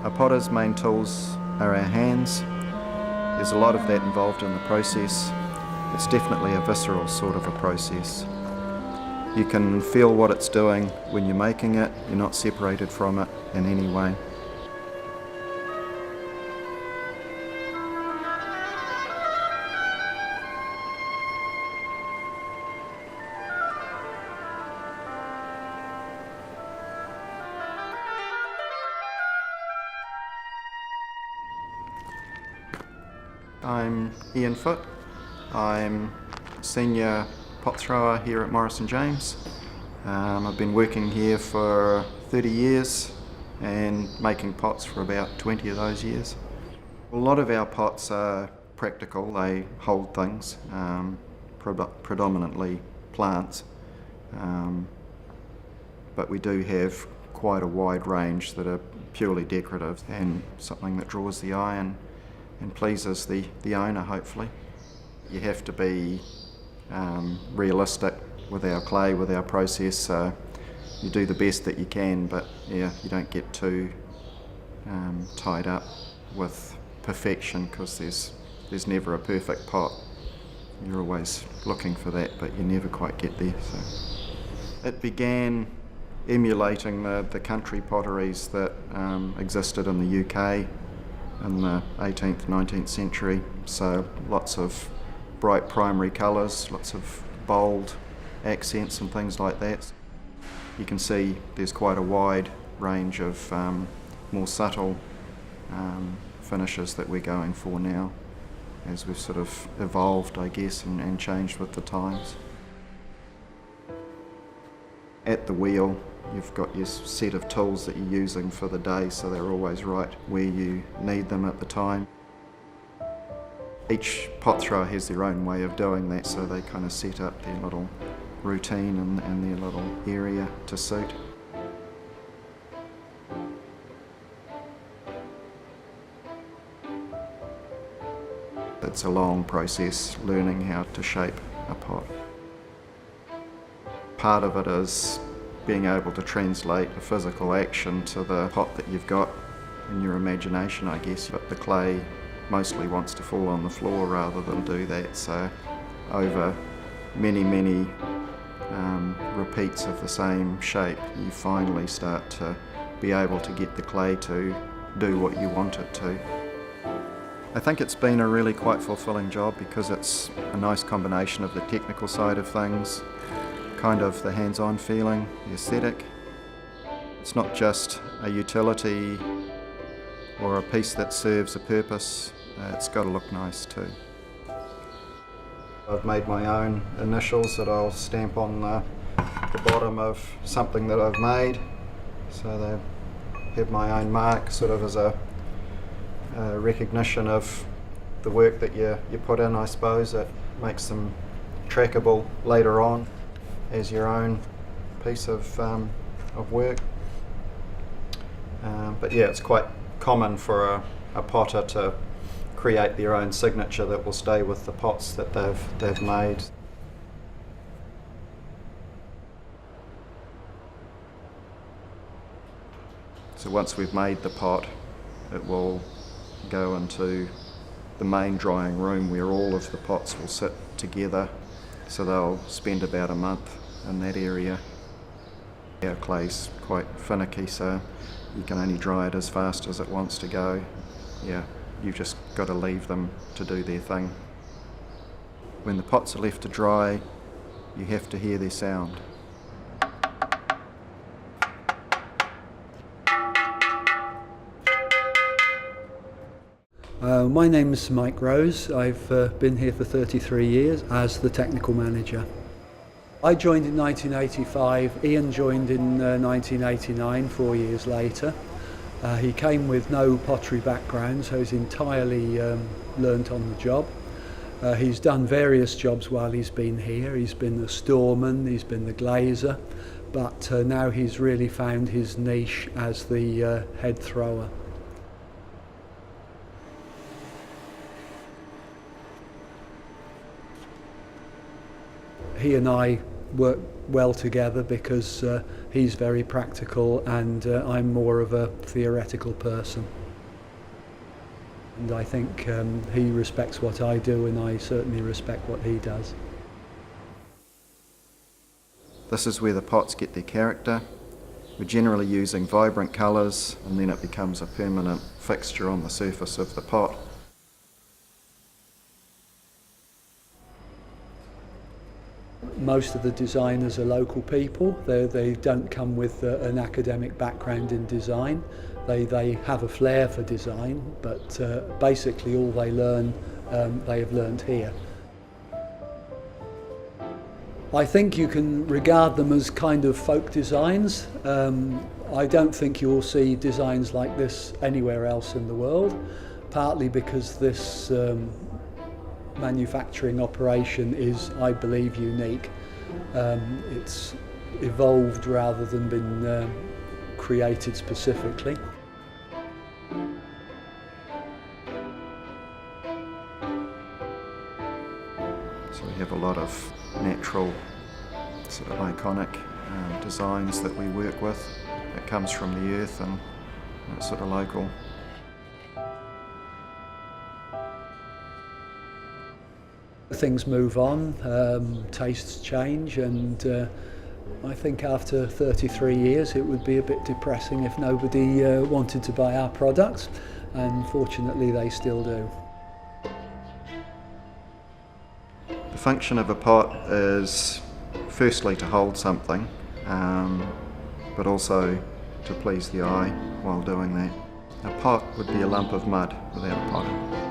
A potter's main tools are our hands. There's a lot of that involved in the process. It's definitely a visceral sort of a process. You can feel what it's doing when you're making it. You're not separated from it in any way. I'm Ian Foote. I'm senior pot thrower here at Morris & James. I've been working here for 30 years and making pots for about 20 of those years. A lot of our pots are practical. They hold things, predominantly plants, but we do have quite a wide range that are purely decorative and something that draws the eye and pleases the owner, hopefully. You have to be realistic with our clay, with our process, so you do the best that you can, but yeah, you don't get too tied up with perfection, because there's never a perfect pot. You're always looking for that, but you never quite get there. So it began emulating the country potteries that existed in the UK in the 18th, 19th century. So lots of bright primary colours, lots of bold accents and things like that. You can see there's quite a wide range of more subtle finishes that we're going for now, as we've sort of evolved, I guess, and changed with the times. At the wheel, you've got your set of tools that you're using for the day, so they're always right where you need them at the time. Each pot thrower has their own way of doing that, so they kind of set up their little routine and their little area to suit. It's a long process learning how to shape a pot. Part of it is being able to translate a physical action to the pot that you've got in your imagination, I guess, but the clay mostly wants to fall on the floor rather than do that, so over many repeats of the same shape, you finally start to be able to get the clay to do what you want it to. I think it's been a really quite fulfilling job, because it's a nice combination of the technical side of things, kind of the hands-on feeling, the aesthetic. It's not just a utility or a piece that serves a purpose, it's got to look nice too. I've made my own initials that I'll stamp on the bottom of something that I've made, so they have my own mark, sort of as a recognition of the work that you put in, I suppose. It makes them trackable later on as your own piece of work. But yeah, it's quite common for a potter to create their own signature that will stay with the pots that they've made. So once we've made the pot, it will go into the main drying room where all of the pots will sit together, so they'll spend about a month in that area. Our clay's quite finicky, so you can only dry it as fast as it wants to go. Yeah, you've just got to leave them to do their thing. When the pots are left to dry, you have to hear their sound. My name is Mike Rose. I've been here for 33 years as the technical manager. I joined in 1985, Ian joined in 1989, 4 years later. He came with no pottery background, so he's entirely learnt on the job. He's done various jobs while he's been here. He's been the storeman, he's been the glazer, but now he's really found his niche as the head thrower. He and I work well together because He's very practical, and I'm more of a theoretical person. And I think he respects what I do, and I certainly respect what he does. This is where the pots get their character. We're generally using vibrant colours, and then it becomes a permanent fixture on the surface of the pot. Most of the designers are local people. They don't come with an academic background in design. They have a flair for design, but basically all they learn, they have learned here. I think you can regard them as kind of folk designs. I don't think you'll see designs like this anywhere else in the world, partly because this manufacturing operation is, I believe, unique. It's evolved rather than been created specifically. So we have a lot of natural, sort of iconic designs that we work with. It comes from the earth and it's sort of local. Things move on, tastes change, and I think after 33 years it would be a bit depressing if nobody wanted to buy our products, and fortunately they still do. The function of a pot is firstly to hold something, but also to please the eye while doing that. A pot would be a lump of mud without a pot.